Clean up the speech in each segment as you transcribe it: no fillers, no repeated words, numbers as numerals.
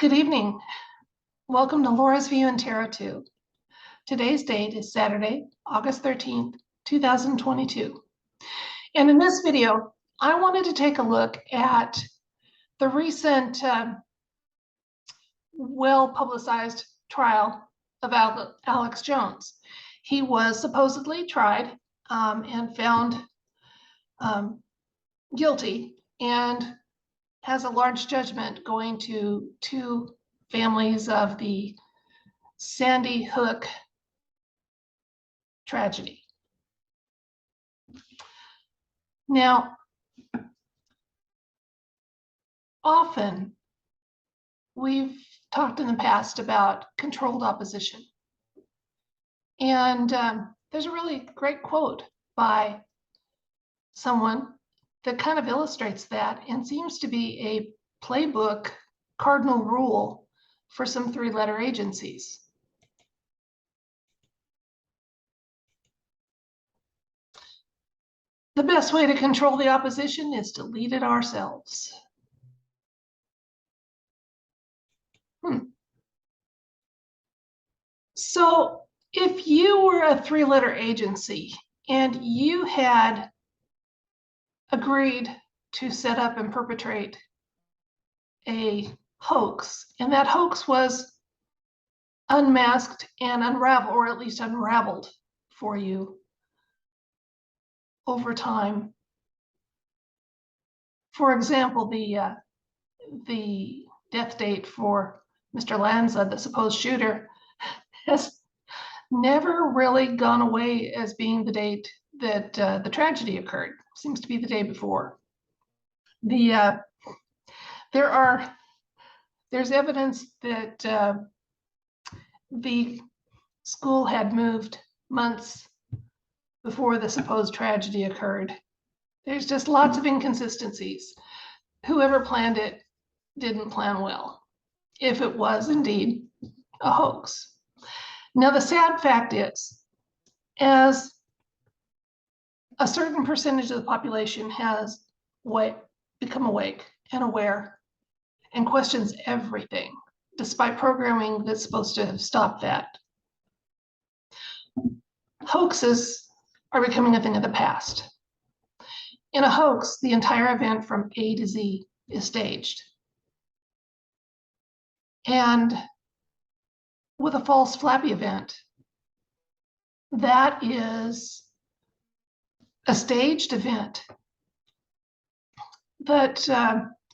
Good evening. Welcome to Laura's View and Tarot 2. Today's date is Saturday, August 13th, 2022. And in this video, I wanted to take a look at the recent well-publicized trial of Alex Jones. He was supposedly tried and found guilty and has a large judgment going to two families of the Sandy Hook tragedy. Now, often we've talked in the past about controlled opposition. And there's a really great quote by someone that kind of illustrates that and seems to be a playbook cardinal rule for some three-letter agencies. The best way to control the opposition is to lead it ourselves. So if you were a three-letter agency and you had agreed to set up and perpetrate a hoax, and that hoax was unmasked and unraveled, or at least unraveled for you over time. For example, the death date for Mr. Lanza, the supposed shooter, has never really gone away as being the date that the tragedy occurred. Seems to be the day before. There's evidence that the school had moved months before the supposed tragedy occurred. There's just lots of inconsistencies. Whoever planned it didn't plan well, if it was indeed a hoax. Now, the sad fact is, as a certain percentage of the population has become awake and aware and questions everything, despite programming that's supposed to have stopped that, hoaxes are becoming a thing of the past. In a hoax, the entire event from A to Z is staged. And with a false flappy event, that is a staged event that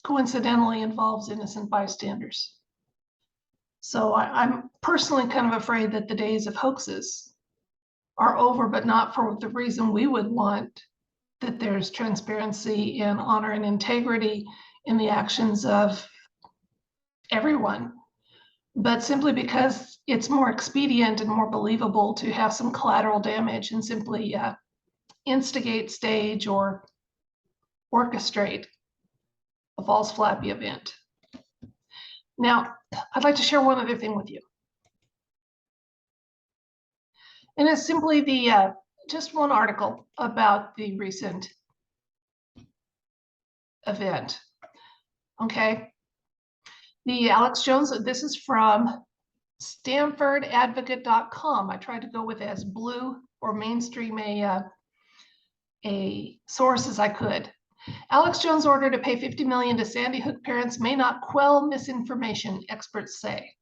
coincidentally involves innocent bystanders. So I'm personally kind of afraid that the days of hoaxes are over, but not for the reason we would want, that there's transparency and honor and integrity in the actions of everyone, but simply because it's more expedient and more believable to have some collateral damage and simply instigate, stage, or orchestrate a false flappy event. Now, I'd like to share one other thing with you. And it's simply just one article about the recent event. Okay. The Alex Jones, this is from StanfordAdvocate.com. I tried to go with as blue or mainstream a source as I could. Alex Jones' order to pay $50 million to Sandy Hook parents may not quell misinformation, experts say.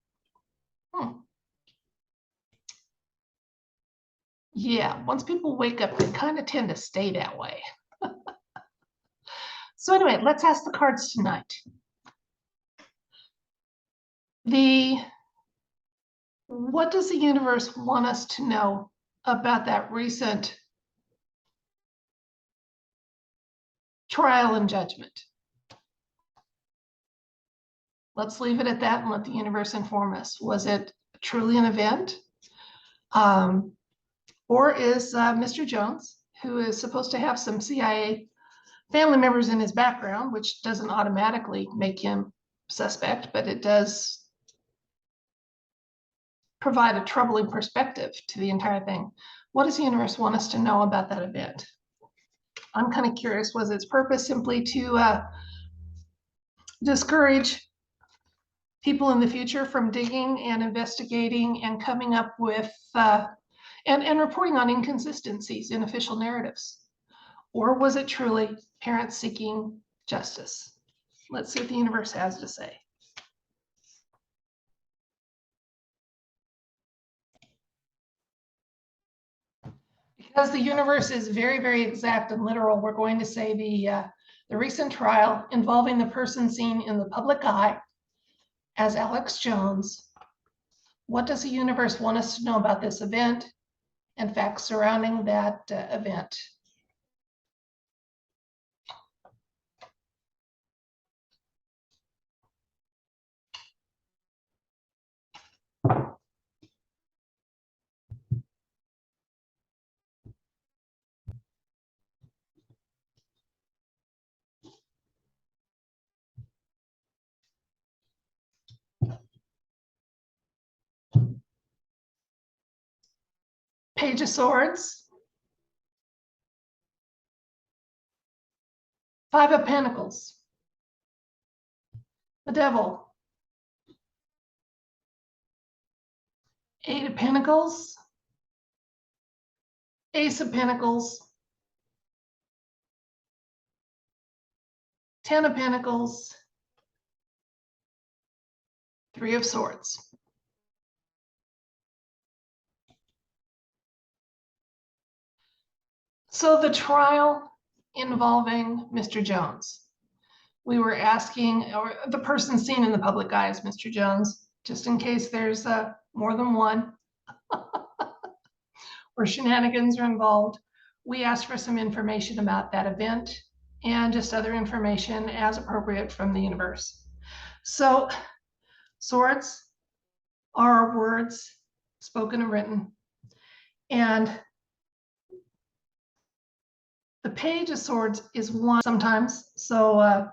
Yeah, once people wake up, they kind of tend to stay that way. So anyway, let's ask the cards tonight. What does the universe want us to know about that recent trial and judgment? Let's leave it at that and let the universe inform us. Was it truly an event? Or is Mr. Jones, who is supposed to have some CIA family members in his background, which doesn't automatically make him suspect, but it does provide a troubling perspective to the entire thing. What does the universe want us to know about that event? I'm kind of curious, was its purpose simply to discourage people in the future from digging and investigating and coming up with and reporting on inconsistencies in official narratives? Or was it truly parents seeking justice? Let's see what the universe has to say. Because the universe is very, very exact and literal, we're going to say the recent trial involving the person seen in the public eye as Alex Jones. What does the universe want us to know about this event and facts surrounding that event? Page of Swords, Five of Pentacles, the Devil, Eight of Pentacles, Ace of Pentacles, Ten of Pentacles, Three of Swords. So the trial involving Mr. Jones. We were asking, or the person seen in the public eye is Mr. Jones, just in case there's more than one or shenanigans are involved. We asked for some information about that event and just other information as appropriate from the universe. So swords are words spoken and written. And the Page of Swords is one sometimes, so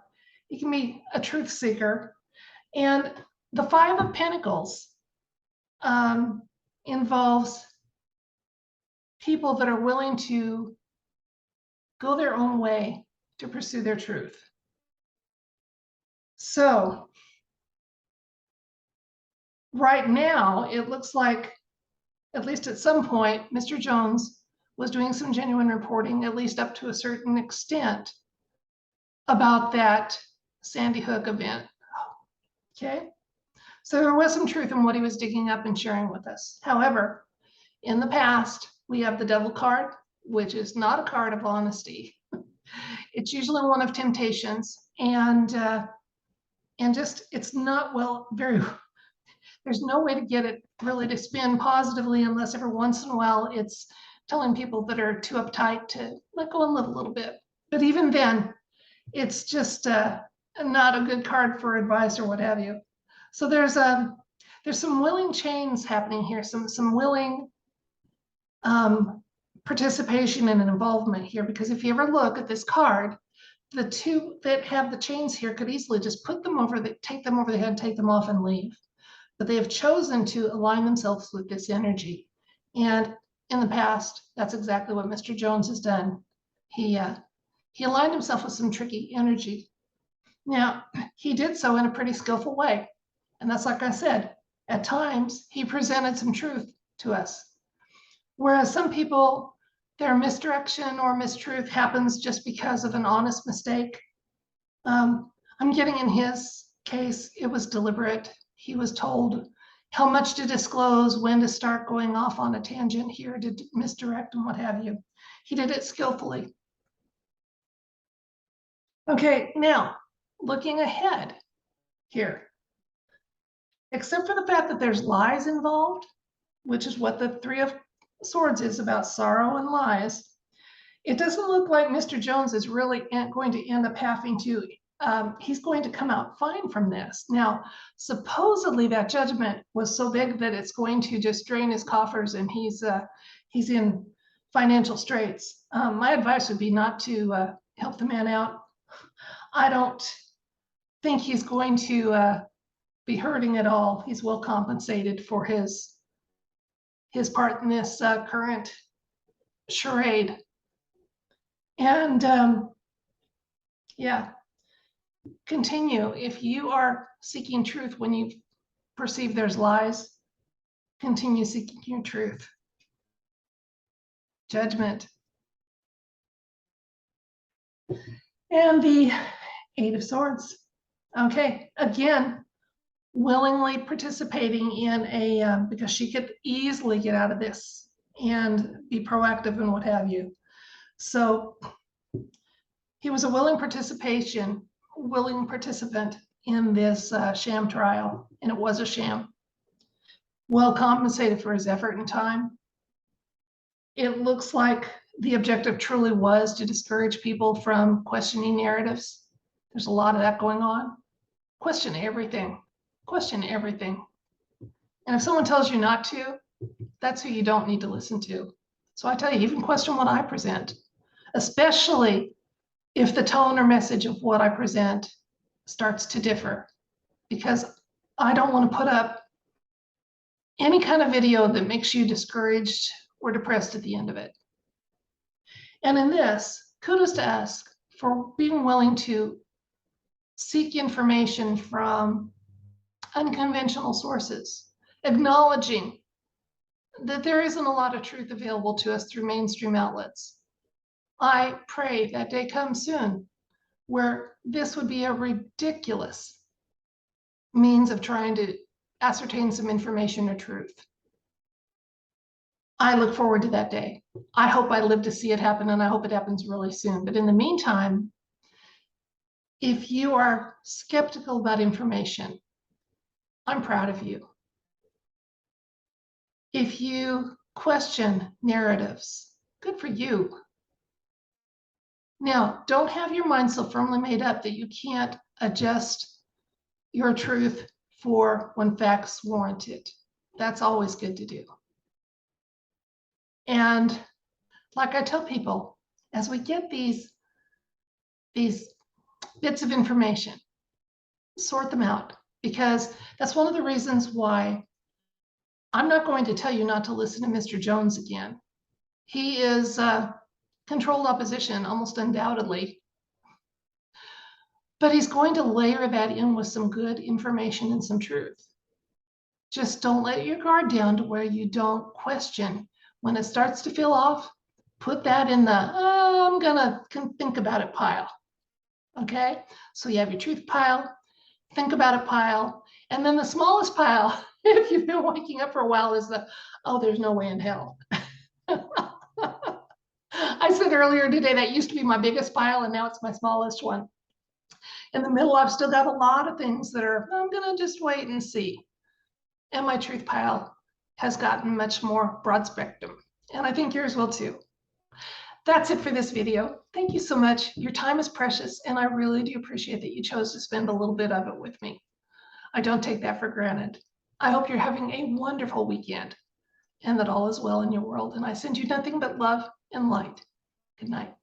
it can be a truth seeker. And the Five of Pentacles involves people that are willing to go their own way to pursue their truth. So right now, it looks like, at least at some point, Mr. Jones was doing some genuine reporting, at least up to a certain extent, about that Sandy Hook event. Okay, so there was some truth in what he was digging up and sharing with us. However, in the past, we have the Devil card, which is not a card of honesty. It's usually one of temptations, and just it's not there's no way to get it really to spin positively unless every once in a while it's telling people that are too uptight to let go and live a little bit. But even then, it's just not a good card for advice or what have you. So there's some willing chains happening here, some willing participation and involvement here, because if you ever look at this card, the two that have the chains here could easily just take them over the head, take them off and leave. But they have chosen to align themselves with this energy. And in the past, that's exactly what Mr. Jones has done. He aligned himself with some tricky energy. Now, he did so in a pretty skillful way. And that's like I said, at times he presented some truth to us. Whereas some people, their misdirection or mistruth happens just because of an honest mistake. I'm getting in his case, it was deliberate. He was told how much to disclose, when to start going off on a tangent here to misdirect and what have you. He did it skillfully. Okay, now looking ahead here, except for the fact that there's lies involved, which is what the Three of Swords is about, sorrow and lies, it doesn't look like Mr. Jones is really going to end up having to, he's going to come out fine from this. Now, supposedly that judgment was so big that it's going to just drain his coffers and he's in financial straits. My advice would be not to help the man out. I don't think he's going to be hurting at all. He's well compensated for his part in this current charade. And yeah, continue. If you are seeking truth when you perceive there's lies, continue seeking your truth. Judgment. And the Eight of Swords. Okay, again, willingly participating in a, because she could easily get out of this and be proactive and what have you. So he was a willing participant in this sham trial, and it was a sham. Well compensated for his effort and time. It looks like the objective truly was to discourage people from questioning narratives. There's a lot of that going on. Question everything. Question everything. And if someone tells you not to, that's who you don't need to listen to. So I tell you, even question what I present, especially if the tone or message of what I present starts to differ, because I don't want to put up any kind of video that makes you discouraged or depressed at the end of it. And in this, kudos to us for being willing to seek information from unconventional sources, acknowledging that there isn't a lot of truth available to us through mainstream outlets. I pray that day comes soon where this would be a ridiculous means of trying to ascertain some information or truth. I look forward to that day. I hope I live to see it happen, and I hope it happens really soon. But in the meantime, if you are skeptical about information, I'm proud of you. If you question narratives, good for you. Now, don't have your mind so firmly made up that you can't adjust your truth for when facts warrant it. That's always good to do. And like I tell people, as we get these bits of information, sort them out, because that's one of the reasons why I'm not going to tell you not to listen to Mr. Jones again. He is controlled opposition, almost undoubtedly. But he's going to layer that in with some good information and some truth. Just don't let your guard down to where you don't question. When it starts to feel off, put that in the, I'm gonna think about it pile. Okay? So you have your truth pile, think about it pile, and then the smallest pile, if you've been waking up for a while, is the, oh, there's no way in hell. I said earlier today that used to be my biggest pile, and now it's my smallest one. In the middle, I've still got a lot of things that are, I'm gonna just wait and see. And my truth pile has gotten much more broad spectrum. And I think yours will too. That's it for this video. Thank you so much. Your time is precious, and I really do appreciate that you chose to spend a little bit of it with me. I don't take that for granted. I hope you're having a wonderful weekend and that all is well in your world. And I send you nothing but love and light. Good night.